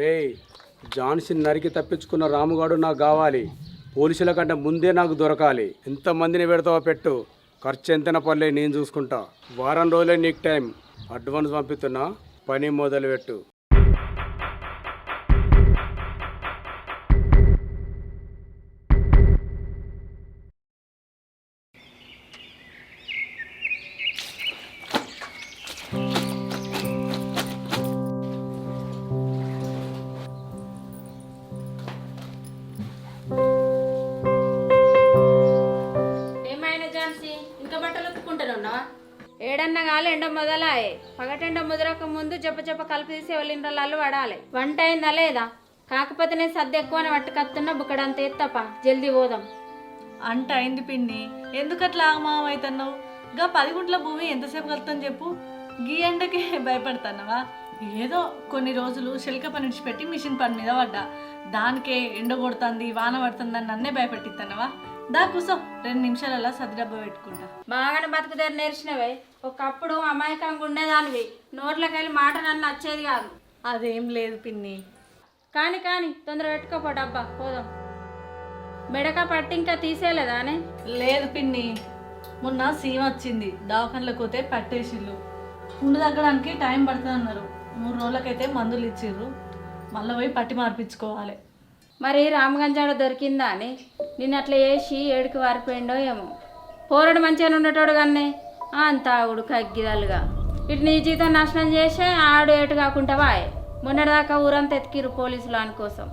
రే Johnson నరికి తప్పించుకున్న రాముగాడు నాకు కావాలి. పోలీసుల కంటే ముందే నాకు దొరకాలి. ఎంతమందిని పెడతావో పెట్టు, ఖర్చు ఎంతైనా పర్లే నేను చూసుకుంటా. వారం రోజులే నీకు టైం. అడ్వాన్స్ పంపిస్తున్నా, పని మొదలు పెట్టు. ఏడన్నా కాలు ఎండ మొదలాయే. పగటెండ ముదరక ముందు చెప్ప కలిపి తీసి ఎవరిండ్రలు పడాలి. వంట అయిందా లేదా? కాకపోతే నేను సర్ది ఎక్కువనే పట్టుకత్తున్నా, బుక్కడంత ఎత్తప. జల్దీ పోదాం. అంట అయింది పిన్ని, ఎందుకట్లా ఆగమాగం అవుతున్నావు? గా 10 గుంట్ల భూమి ఎంతసేపు కలుగుతాను చెప్పు? గీ ఎండకి భయపడుతున్నావా? ఏదో కొన్ని రోజులు శిల్క పని విడిచిపెట్టి మిషన్ పని మీద పడ్డా. దానికే ఎండ కొడుతుంది, వాన పడుతుందని నన్నే భయపెట్టిస్తున్నావా? దా కూసో, 2 నిమిషాలలో సర్ది డబ్బా పెట్టుకుంటా. బాగానే బతుకుదేరు నేర్చినవే. ఒకప్పుడు అమాయకంగా ఉండేదానివి, నోట్లకెళ్ళి మాట నన్ను వచ్చేది కాదు. అదేం లేదు పిన్ని. కానీ తొందర పెట్టుకోపో డబ్బా, పోదాం. మెడక పట్టి ఇంకా తీసేయలేదా అని? లేదు పిన్ని, మొన్న సీమ వచ్చింది, దవాఖానలోకి పోతే పట్టేసిళ్ళు. ఉండు తగ్గడానికి టైం పడుతుంది అన్నారు. 3 రోజులకైతే మందులు ఇచ్చిర్రు, మళ్ళీ పోయి పట్టి మార్పించుకోవాలి. మరి రామగంజాడ దొరికిందా అని? నిన్ను అట్లా వేసి ఏడుకి వారిపోయిండో ఏమో. పోరడు మంచిగానే ఉండేటోడు కానీ అంత ఆవుడు కగ్గిదలుగా. ఇటు నీ జీతం నాశనం చేసే ఆడు ఏటు కాకుండా వాయే. మొన్నటిదాకా ఊరంతా ఎతికిరు పోలీసులు అని కోసం.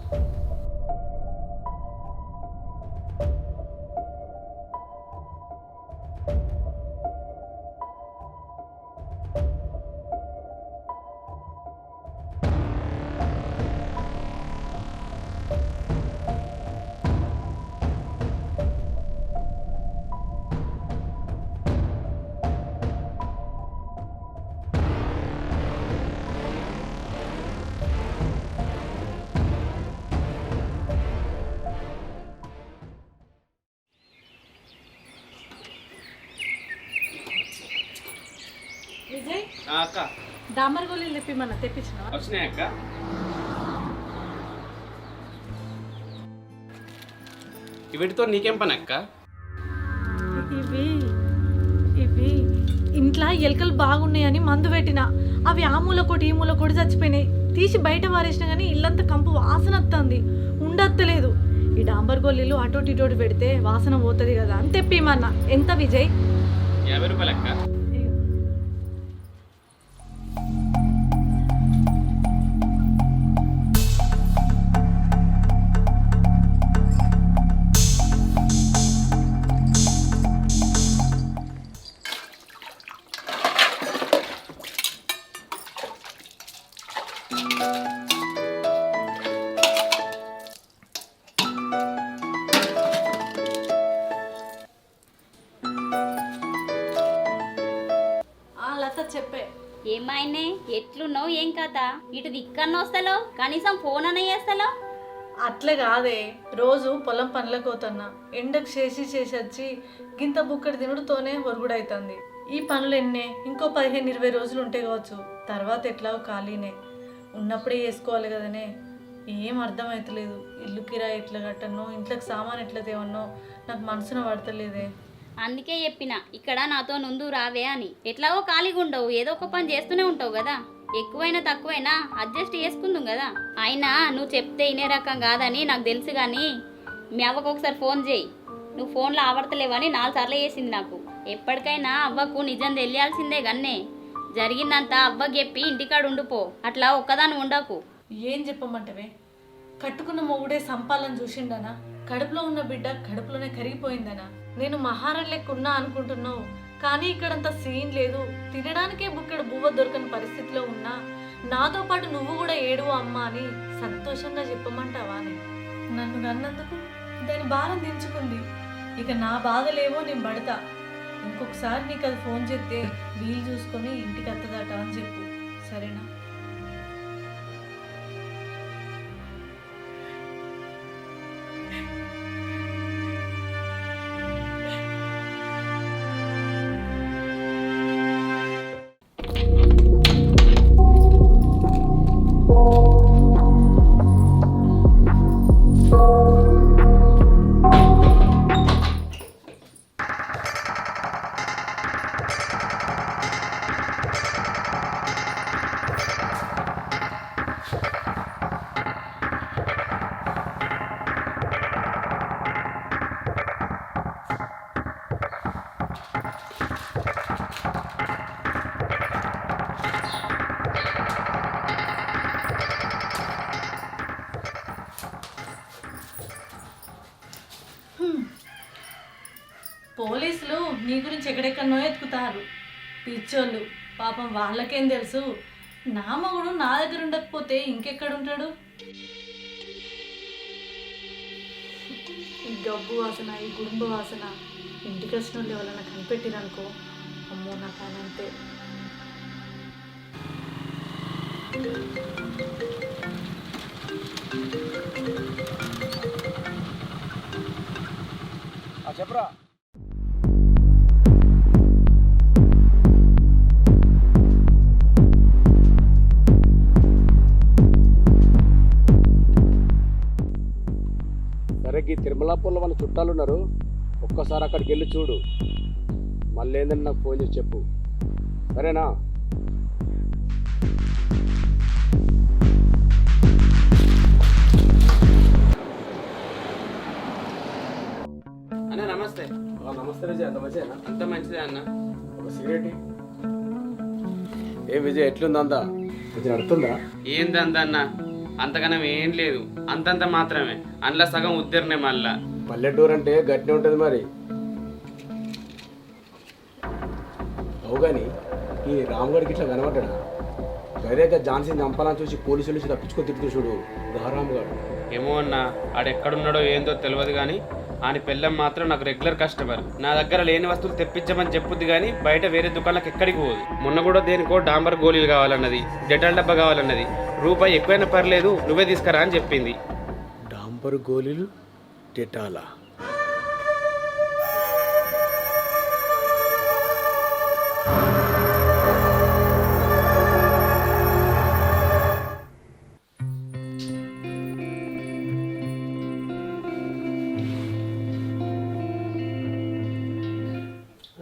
విజయ్, అక్క డామర్ గోళీలు తెప్పిమన్నా, తెప్పించిన వచ్చినాయి అక్క. వీటితో నీకేం పని అక్క? ఇవి ఇంట్లో ఎలుకలు బాగున్నాయని మందు పెట్టిన, అవి ఆ మూలకోటి ఈ మూలకోటి చచ్చిపోయినాయి. తీసి బయట వారేసిన కానీ ఇల్లంతా కంపు వాసన వస్తుంది, ఉండత్తలేదు. ఈ డాంబర్ గోళీలు అటోటి ఇటోటి పెడితే వాసన పోతుంది కదా అని తెప్పిమన్నా. ఎంత విజయ్? 50 రూపాయలు అక్క. చెప్పే. ఏమైనా ఎట్లున్నావు? ఏం కథ? ఇటు దిక్కన్న వస్తలో, కనీసం ఫోన్ అన్న చేస్తలో. అట్లే కాదే, రోజు పొలం పనులకు పోతున్నా, ఎండకు చేసి వచ్చి గింత బుక్కడి తినుడుతోనే ఒరుగుడైతుంది. ఈ పనులు ఎన్నే ఇంకో 15-20 రోజులు ఉంటే కావచ్చు, తర్వాత ఎట్లా ఖాళీనే. ఉన్నప్పుడే చేసుకోవాలి కదనే. ఏం అర్థమవుతలేదు. ఇల్లు కిరాయి ఎట్లా కట్టనో, ఇంట్లోకి సామాన్ ఎట్లా తేవన్నో నాకు మనసున పడతలేదే. అందుకే చెప్పిన ఇక్కడ నాతో నుందు రావే అని. ఎట్లాగో ఖాళీగా ఉండవు, ఏదో ఒక పని చేస్తూనే ఉంటావు కదా. ఎక్కువైనా తక్కువైనా అడ్జస్ట్ చేసుకుందాం కదా. అయినా నువ్వు చెప్తే ఇనే రకం కాదని నాకు తెలుసు. కానీ మీ అవ్వకు ఒకసారి ఫోన్ చేయి. నువ్వు ఫోన్లో ఆవర్తలేవని 4 సార్లు చేసింది నాకు. ఎప్పటికైనా అవ్వకు నిజం తెలియాల్సిందే. గన్నే జరిగిందంతా అవ్వకి చెప్పి ఇంటికాడు ఉండిపో. అట్లా ఒక్కదాన్ని ఉండకు. ఏం చెప్పమంటవే? కట్టుకున్న మొగుడే సంపాలని చూసిండనా? కడుపులో ఉన్న బిడ్డ కడుపులోనే కరిగిపోయిందనా? నేను మహారాణి లెక్క ఉన్నా అనుకుంటున్నావు, కానీ ఇక్కడంత సీన్ లేదు. తినడానికే బుక్కెడు బువ్వ దొరకని పరిస్థితిలో ఉన్నా నాతో పాటు నువ్వు కూడా ఏడువు అమ్మా అని సంతోషంగా చెప్పమంటావా? అని నన్ను కన్నందుకు దాని భారం దించుకుంది. ఇక నా బాధలేవో నేను పడతా. ఇంకొకసారి నీకు అది ఫోన్ చేస్తే వీలు చూసుకొని ఇంటికి వస్తుందట అని చెప్పు, సరేనా? నీ గురించి ఎక్కడెక్కడనో ఎత్తుకుతారు పిచ్చోళ్ళు. పాపం వాళ్ళకేం తెలుసు, నా మగుడు నా దగ్గర ఉండకపోతే ఇంకెక్కడ ఉంటాడు? ఈ గబ్బు వాసన, ఈ గుడుంబ వాసన ఇంటికి వచ్చిన వాళ్ళు ఎవరైనా కనిపెట్టిరనుకో, అమ్మో నా పని అంతే. చెప్పరా. సరే, ఈ తిరుమలాపూర్లో మన చుట్టాలు ఉన్నారు, ఒక్కసారి అక్కడికి వెళ్ళి చూడు. మళ్ళీ ఏంటంటే నాకు ఫోన్ చేసి చెప్పు, సరేనా? అన్న నమస్తే. నమస్తే విజయ్, అంత మంచిదేనా? అంత మంచిదే అన్న. ఒక సిగరెట్. ఏ విజయ్, ఎట్లుంది అంతా? కొంచెం నడుతుందా? ఏందంత అన్న, అంతకనం ఏం లేదు, అంతంత మాత్రమే. అందులో సగం ఉద్దరినే మళ్ళా. పల్లెటూరు అంటే గట్టినే ఉంటుంది మరి. అవు కానీ ఈ రాముగడికి ఇట్లా కనబడ్డా గదేగా ఝాన్సీని చంపాలని చూసి పోలీసులు నుంచి తప్పించుకొని తిరుగుతూ చూడు రాముగాడు. ఏమో అన్న, ఆడెక్కడున్నాడో ఏందో తెలియదు కానీ ఆయన పెళ్ళం మాత్రం నాకు రెగ్యులర్ కస్టమర్. నా దగ్గర లేని వస్తువులు తెప్పించమని చెప్పుద్ది కానీ బయట వేరే దుకాణాలకు ఎక్కడికి పోదు. మొన్న కూడా దేనికో డాంబర్ గోళీలు కావాలన్నది, డెటాల్ డబ్బా కావాలన్నది. రూపాయి ఎక్కువైనా పర్లేదు, నువ్వే తీసుకురా అని చెప్పింది. డాంబర్ గోళీలు, డెటాలా?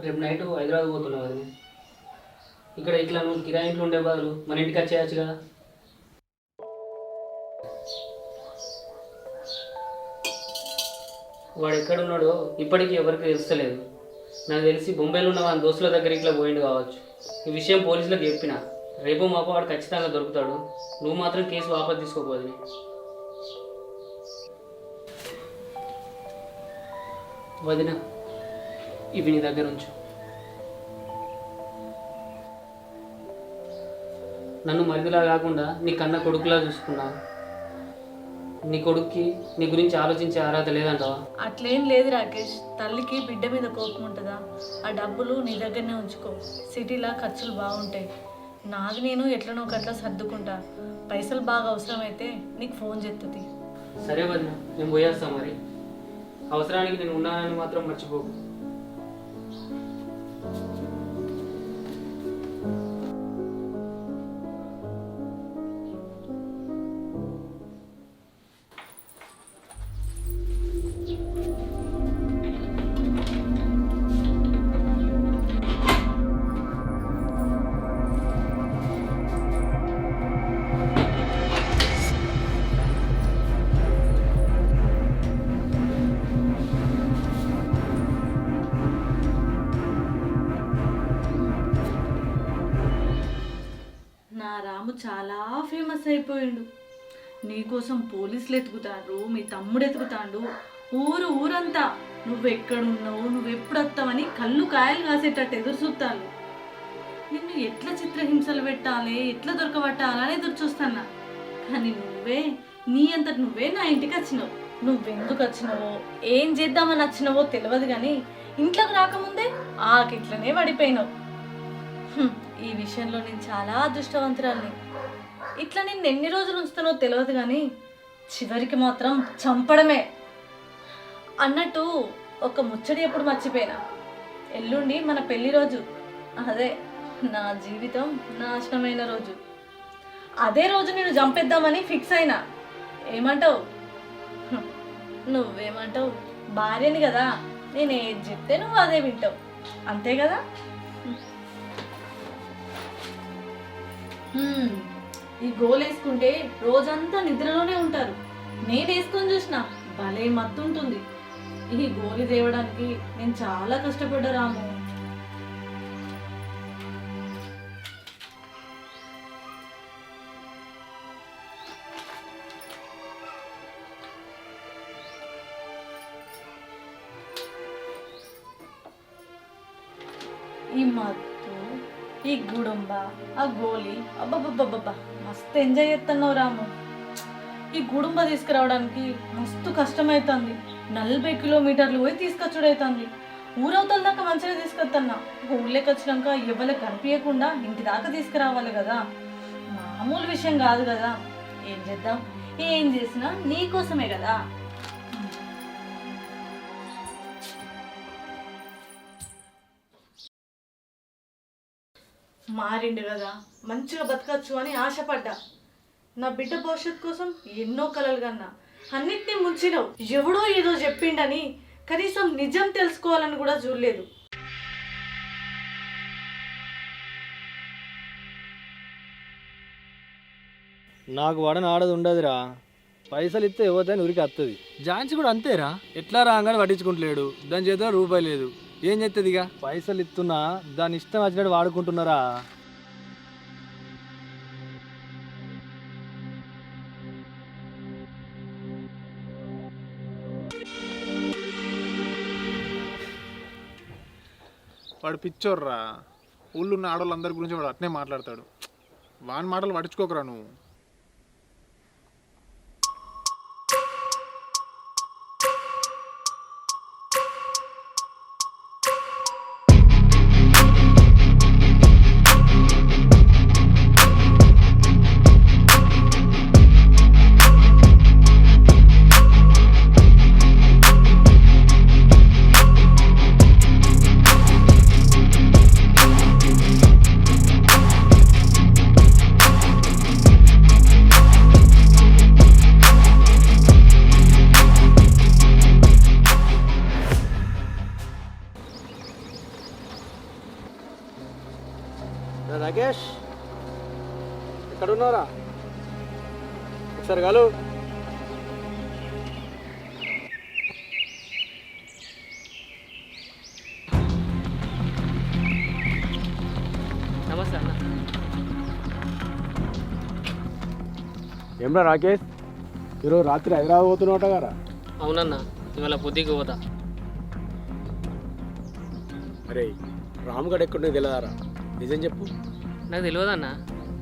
రేపు నైట్ హైదరాబాద్ పోతున్నావు అది. ఇక్కడ ఇట్లా నువ్వు కిరాయి ఇంట్లో ఉండే బదులు మన ఇంటికి వచ్చేయచ్చు కదా. వాడు ఎక్కడున్నాడో ఇప్పటికీ ఎవరికి తెలుస్తలేదు. నాకు తెలిసి బొంబాయిలో ఉన్న వాళ్ళ దోస్తుల దగ్గర ఇట్లా పోయిండు కావచ్చు. ఈ విషయం పోలీసులకు చెప్పిన, రేపు మాపు వాడు ఖచ్చితంగా దొరుకుతాడు. నువ్వు మాత్రం కేసు వాపసు తీసుకోపోదు. వదిన, ఇవి నీ దగ్గర ఉంచు. నన్ను మరిదిలా కాకుండా నీ కన్న కొడుకులా చూసుకున్నావు. నీ కొడుక్కి నీ గురించి ఆలోచించే అర్హత లేదంటావా? అట్లేం లేదు రాకేష్. తల్లికి బిడ్డ మీద కోపం ఉంటుందా? ఆ డబ్బులు నీ దగ్గరనే ఉంచుకో. సిటీలో ఖర్చులు బాగుంటాయి. నాది నేను ఎట్లనో ఒకట్లా సర్దుకుంటా. పైసలు బాగా అవసరమైతే నీకు ఫోన్ చేస్తుంది. సరే వదిన, నేను పోయేస్తా మరి. అవసరానికి నేను ఉన్నానని మాత్రం మర్చిపోకు. నా రాము చాలా ఫేమస్ అయిపోయిండు. నీకోసం పోలీసులు ఎతుకుతారు, మీ తమ్ముడు ఎతుకుతాడు, ఊరంతా నువ్వెక్కడున్నావు, నువ్వెప్పుడు వస్తావని కళ్ళు కాయలు కాసేటట్టు ఎదురు చూస్తాను. నిన్ను ఎట్లా చిత్రహింసలు పెట్టాలి, ఎట్లా దొరకబట్టాలని ఎదురు చూస్తానా. కానీ నీ అంతటి నువ్వే నా ఇంటికి వచ్చినావు. నువ్వెందుకు వచ్చినావో, ఏం చేద్దామని వచ్చినావో తెలియదు కానీ ఇంట్లోకి రాకముందే ఆకిట్లనే పడిపోయినావు. ఈ విషయంలో నేను చాలా అదృష్టవంతురాల్ని. ఇట్లా నేను ఎన్ని రోజులు ఉంచుతానో తెలియదు కానీ చివరికి మాత్రం చంపడమే. అన్నట్టు ఒక ముచ్చడి ఎప్పుడు మర్చిపోయినా. ఎల్లుండి మన పెళ్లి రోజు. అదే నా జీవితం నాశనమైన రోజు. అదే రోజు నేను చంపేద్దామని ఫిక్స్ అయినా. ఏమంటావు? నువ్వేమంటావు? భార్యని కదా, నేను ఏది చెప్తే నువ్వు అదే వింటావు, అంతే కదా? ఈ గోల్ వేసుకుంటే రోజంతా నిద్రలోనే ఉంటారు. నేను వేసుకొని చూసిన భలే మత్తు ఉంటుంది. ఈ గోలి తేవడానికి నేను చాలా కష్టపడ్డా రాము. ఈ మత్తు, ఈ గుడుంబ, ఆ గోలి, అబ్బబ్బబ్బబ్బబ్బా మస్తు ఎంజాయ్ చేస్తున్నావు రాము. ఈ గుడుంబ తీసుకురావడానికి మస్తు కష్టమవుతుంది. 40 కిలోమీటర్లు పోయి తీసుకొచ్చుడవుతుంది. ఊరవతల దాకా మంచిగా తీసుకొస్తున్నా. ఊళ్ళోకి వచ్చినాక ఎవరికి కనిపించకుండా ఇంటి దాకా తీసుకురావాలి కదా. మామూలు విషయం కాదు కదా. ఏం చేద్దాం, ఏం చేసినా నీకోసమే కదా. మారిండు కదా, మంచిగా బతకచ్చు అని ఆశపడ్డా. నా బిడ్డ భవిష్యత్తు కోసం ఎన్నో కలలు కన్నా. అన్నిటినీ ముంచినావు. ఎవడో ఏదో చెప్పిండని కనీసం నిజం తెలుసుకోవాలని కూడా చూడలేదు. నాకు వాడని ఆడది ఉండదురా. పైసలు ఇస్తే ఎవరిదని ఉరికి వస్తుంది. ఝాన్సీ కూడా అంతేరా. ఎట్లా రాగానే పట్టించుకుంటలేడు. దాని చేతిలో రూపాయి లేదు. ఏం చేస్తుంది ఇక? పైసలు ఇస్తున్నా దాని ఇష్టం వచ్చినట్టు వాడుకుంటున్నారా. వాడు పిచ్చోర్రా. ఊళ్ళో ఉన్న ఆడవాళ్ళందరి గురించి వాడు అట్నే మాట్లాడతాడు. వాని మాటలు పట్టించుకోకరా నువ్వు. రాకేష్ ఎక్కడున్నారా? ఒకసారి కలు. నమస్తే అన్న. ఏమ్రా రాకేష్, ఈరోజు రాత్రి హైదరాబాద్ పోతున్నావుట కదా? అవునన్నా, ఇవాళ పొద్దుకి పోతా. అరే రాముగడ్ ఎక్కడున్నా తెలియదారా? నిజం చెప్పు. నాకు తెలియదన్నా.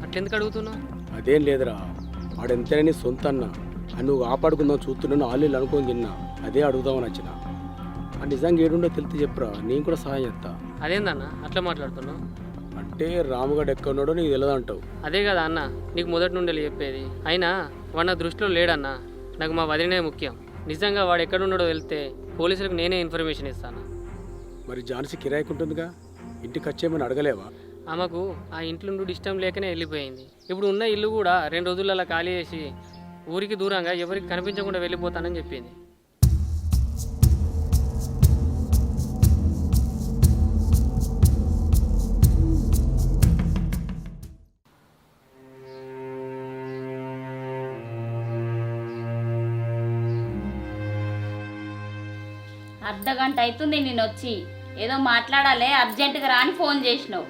అట్లెందుకు అడుగుతున్నావు? అదేం లేదురా, వాడు ఎంతైనా నీ సొంత అన్న. అని నువ్వు కాపాడుకుందాం చూస్తున్నాను ఆలీలు అనుకొని తిన్నా. అదే అడుగుదామని వచ్చిన. ఆ నిజంగా ఏడుండో తెలిసి చెప్పురా, నేను కూడా సహాయం చేస్తా. అదేందన్నా అట్లా మాట్లాడుతున్నావు? అంటే రాముగడ్ ఎక్కడున్నాడో నీకు తెలియదంటావు. అదే కదా అన్న నీకు మొదటి నుండి చెప్పేది. అయినా వాడు నా దృష్టిలో లేడన్నా. నాకు మా వదినే ముఖ్యం. నిజంగా వాడు ఎక్కడున్నాడో తెలిస్తే పోలీసులకు నేనే ఇన్ఫర్మేషన్ ఇస్తాను. మరి ఝాన్సీ కిరాయికి ఉంటుందిగా, ఇంటికి వచ్చేమని అడగలేవా? ఆమెకు ఆ ఇంట్లో నుండి ఇష్టం లేకనే వెళ్ళిపోయింది. ఇప్పుడు ఉన్న ఇల్లు కూడా 2 రోజులలో ఖాళీ చేసి ఊరికి దూరంగా ఎవరికి కనిపించకుండా వెళ్ళిపోతానని చెప్పింది. అర్ధగంట అవుతుంది నేను వచ్చి. ఏదో మాట్లాడాలి అర్జెంటుగా రాని ఫోన్ చేసినావు.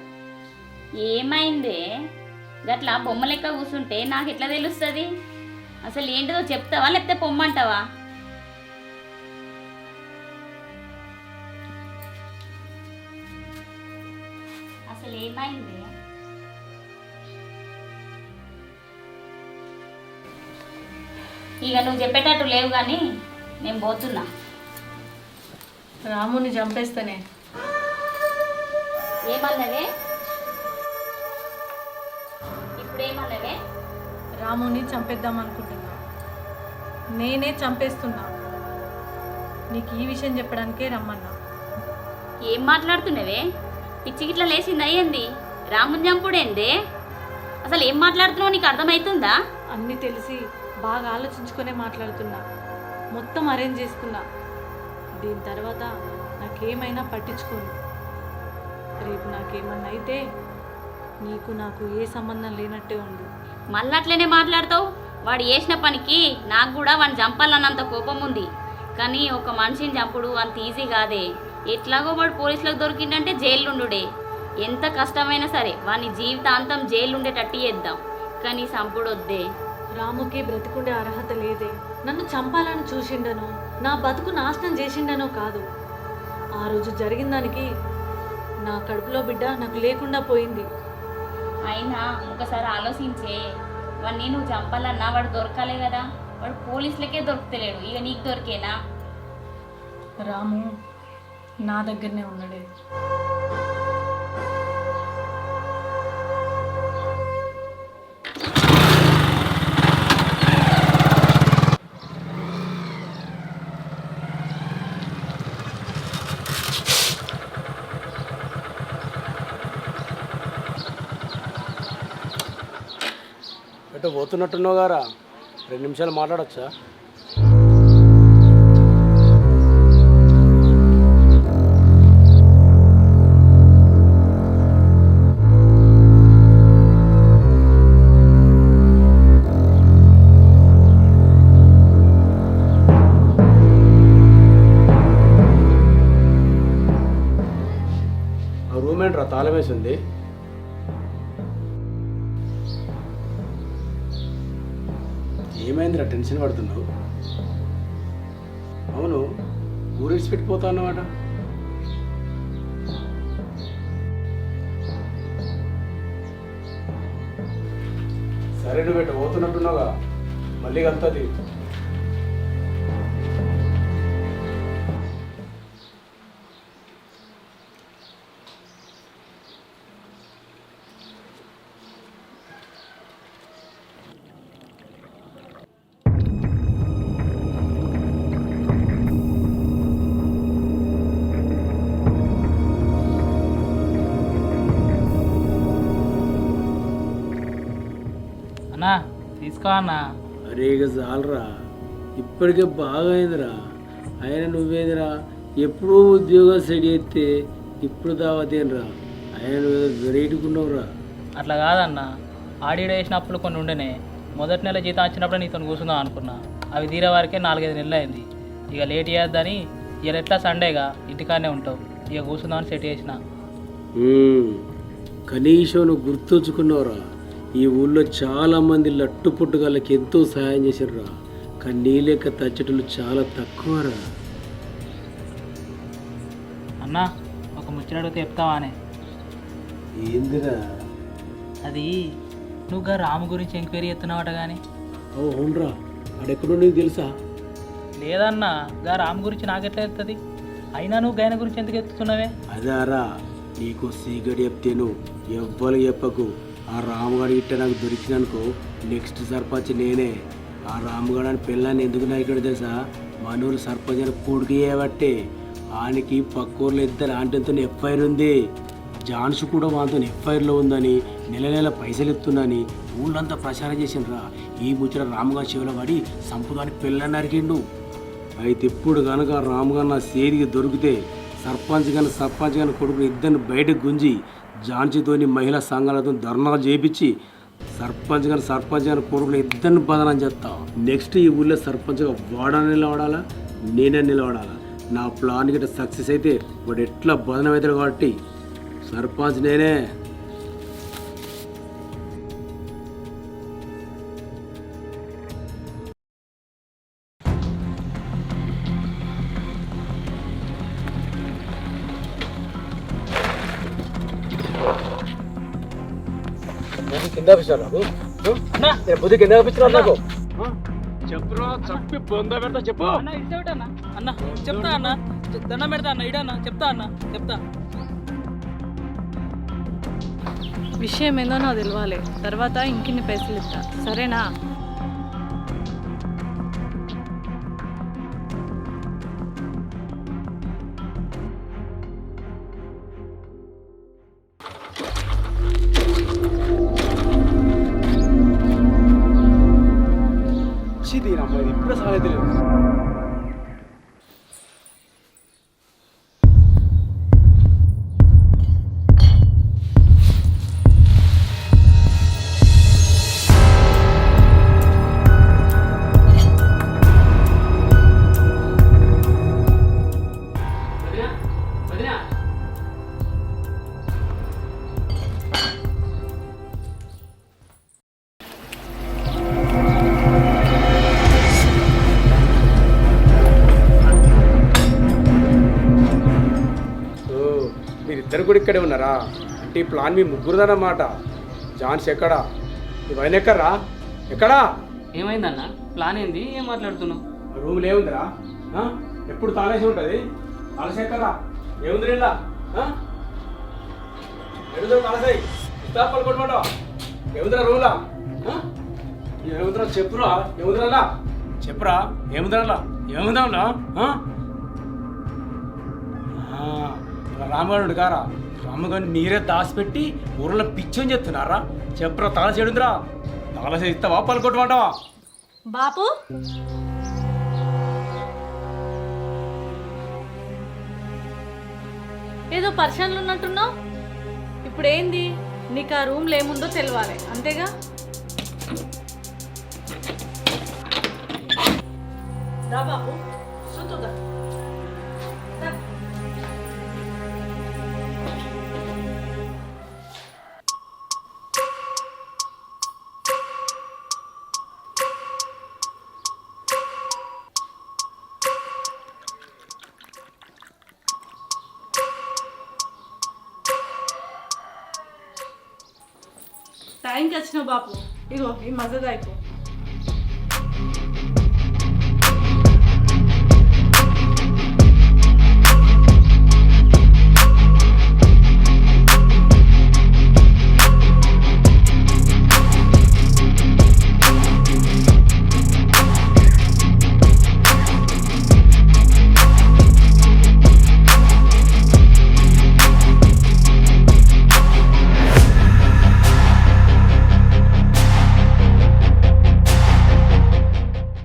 ఏమైందే? గట్లా బొమ్మ లెక్క కూర్చుంటే నాకు ఎట్లా తెలుస్తుంది? అసలు ఏంటిదో చెప్తావా లేకపోతే పొమ్మంటావా? అసలు ఏమైంది? ఇక నువ్వు చెప్పేటట్టు లేవు కానీ నేను పోతున్నా. రాముని చంపేస్తానే. ఏమన్నవే? ఇప్పుడేమన్నవే? రాముని చంపేద్దాం అనుకుంటున్నా. నేనే చంపేస్తున్నా. నీకు ఈ విషయం చెప్పడానికే రమ్మన్నా. ఏం మాట్లాడుతున్నావే? పిచ్చి గిట్లా లేచింది అయ్యింది. రాముని చంపుడేందే? అసలు ఏం మాట్లాడుతున్నావు నీకు అర్థమవుతుందా? అన్నీ తెలిసి బాగా ఆలోచించుకునే మాట్లాడుతున్నా. మొత్తం అరేంజ్ చేసుకున్నా. దీని తర్వాత నాకేమైనా పట్టించుకోను. రేపు నాకేమన్నా అయితే నీకు నాకు ఏ సంబంధం లేనట్టే ఉండు. మళ్ళీ అట్లనే మాట్లాడతావు. వాడు చేసిన పనికి నాకు కూడా వాడిని చంపాలన్నంత కోపం ఉంది. కానీ ఒక మనిషిని చంపుడు అంత ఈజీ కాదే. ఎట్లాగో వాడు పోలీసులకు దొరికిందంటే జైలుండుడే. ఎంత కష్టమైనా సరే వాని జీవితాంతం జైలుండేటట్టు చేద్దాం. కానీ చంపుడు వద్దే. రాముకి బ్రతికుండే అర్హత లేదే. నన్ను చంపాలని చూసిండనో, నా బతుకు నాశనం చేసిండనో కాదు. ఆ రోజు జరిగిన దానికి నా కడుపులో బిడ్డ నాకు లేకుండా పోయింది. అయినా ఒకసారి ఆలోచించే, వాడిని నువ్వు చంపాలన్నా వాడు దొరకాలే కదా. వాడు పోలీసులకే దొరుకుతలేడు, ఇక నీకు దొరికేనా? రాము నా దగ్గరనే ఉన్నాడే. ఎటు పోతున్నట్టున్నావు గారా, 2 నిమిషాలు మాట్లాడచ్చా? ఆ రూమ్ ఏంట్రా తాళం వేసి ఉంది? ఏమైందిరా టెన్షన్ పడుతున్నావు? అవును, ఊరిడిచి పెట్టిపోతా అన్నమాట. సరే నువ్వు పెట్టు పోతున్నట్టున్నావుగా, మళ్ళీ కలుతుంది. అన్నా తీసుకో అన్నా. అరే ఇక చాలరా, ఇప్పటికే బాగా అయిందిరా. అయినా నువ్వేందిరా ఎప్పుడూ ఉద్యోగం సెట్ చేస్తే ఇప్పుడు దావతేనరా. అయినా నువ్వేదో వెరైటీకున్నావురా. అట్లా కాదన్నా, ఆడియో వేసినప్పుడు కొన్ని ఉండనే. మొదటి నెల జీతం వచ్చినప్పుడు నీతో కూర్చుందాం అనుకున్నా, అవి తీరే వరకే 4-5 నెలలు అయింది. ఇక లేట్ చేయొద్దని ఇక ఎట్లా సండేగా ఇంటికాడనే ఉంటావు, ఇక కూర్చుందామని సెట్ చేసిన. కనీసం నువ్వు గుర్తుంచుకున్నావురా. ఈ ఊళ్ళో చాలామంది లట్టు పుట్టుగాళ్ళకి ఎంతో సహాయం చేశారురా, కానీ నీ లెక్క తచ్చటలు చాలా తక్కువరా. అన్నా ఒక ముచ్చట అడిగితే చెప్తావానే? ఏందిరా అది నువ్వుగా రాము గురించి ఎంక్వైరీ చేస్తున్నావట కానీ. అవునరా, అడెక్కడో నీకు తెలుసా? లేదన్నా, గా రాము గురించి నాకెట్లా ఎత్తుంది? అయినా నువ్వు గాయన గురించి ఎందుకు ఎత్తుతున్నావే? అదారా, నీకు సీగడి చెప్తేను ఎవ్వరు చెప్పకు. ఆ రాముగాడి ఇట్ట నాకు దొరికిననుకో నెక్స్ట్ సర్పంచ్ నేనే. ఆ రాముగాడని పిల్లాన్ని ఎందుకు నాయకుడు తెలుసా? మనూరు సర్పంచ్ అని కొడుకు చేయబట్టే. ఆయనకి పక్కూర్లో ఇద్దరు ఆంటీతో ఎఫ్ఐఆర్ ఉంది. జాన్స్ కూడా వాంతో ఎఫ్ఐఆర్లో ఉందని, నెల పైసలు ఎత్తుందని ఊళ్ళంతా ప్రచారం చేసిండ్రా. ఈ ముచ్చట రాముగారి చెవులో పడి సంపుదానికి పిల్లని నరికిండు. అయితే ఇప్పుడు కనుక రాముగారు నా సేదికి దొరికితే సర్పంచ్ కానీ కొడుకుని ఇద్దరిని బయటకు గుంజి జాన్సీతోని మహిళా సంఘాలతో ధర్నాలు చేయించి సర్పంచ్ కానీ కొడుకుని ఇద్దరిని బదనం చేస్తా. నెక్స్ట్ ఈ ఊళ్ళో సర్పంచ్గా వాడని నిలబడాలా, నేనే నిలబడాలా. నా ప్లాన్ గిట్ట సక్సెస్ అయితే వాడు ఎట్లా బదనం అవుతాడు కాబట్టి సర్పంచ్ నేనే. కింద నాకు బుద్ధి కింద నాకు చెప్పురా, చెప్పి బొంద పెడతా చెప్పు. అన్న ఇచ్చేవిటన్నా? అన్న చెప్తా అన్న, దండం పెడతా అన్న, ఇడన్నా చెప్తా అన్న, చెప్తా. విషయం ఏందో నాకు తెలియాలి, తర్వాత ఇంకిన్ని పైసలు ఇస్తా, సరేనా? ఇప్పుడే సాగే తెలియదు. కూడా ఇక్కడే ఉన్నారా? అంటే ఈ ప్లాన్ మీ ముగ్గురుదన్నమాట. జాన్స్ ఎక్కడా? ఇవన్నీ ఎక్కడ్రా? ఎక్కడా? ఏమైందన్న? ప్లాన్ ఏంది? ఏం మాట్లాడుతున్నావు? రూమ్లో ఏముందిరా? ఎప్పుడు తాళేసి ఉంటుంది. తాళసి ఎక్కడా? ఏముంది ఇలా? ఎడుదో తాళసాయి ఇస్తాపలు కొట్టుకుంటావా? ఏముందిరా రూమ్లా? ఏముందిరా చెప్పురా. ఏముందిరా చెప్పురా. ఏముందిరా? ఏముందా? రామగాడు కారా? రామగాడిని మీరే దాచిపెట్టి ఊర్లో పిచ్చని చెప్తున్నారా? చెప్పురా తాళసి ఏడుందిరా? తాళసి ఇస్తావా పలు కొట్టుకుంటావా? బాపు ఏదో పర్షన్లు ఉన్నట్టున్నావు. ఇప్పుడు ఏంది? నీకు ఆ రూమ్లో ఏముందో తెలియాలి అంతేగా? దా బాపు సుతుగా టైంకి వచ్చినావు బాపు. ఇగో ఈ మజా అయిపో.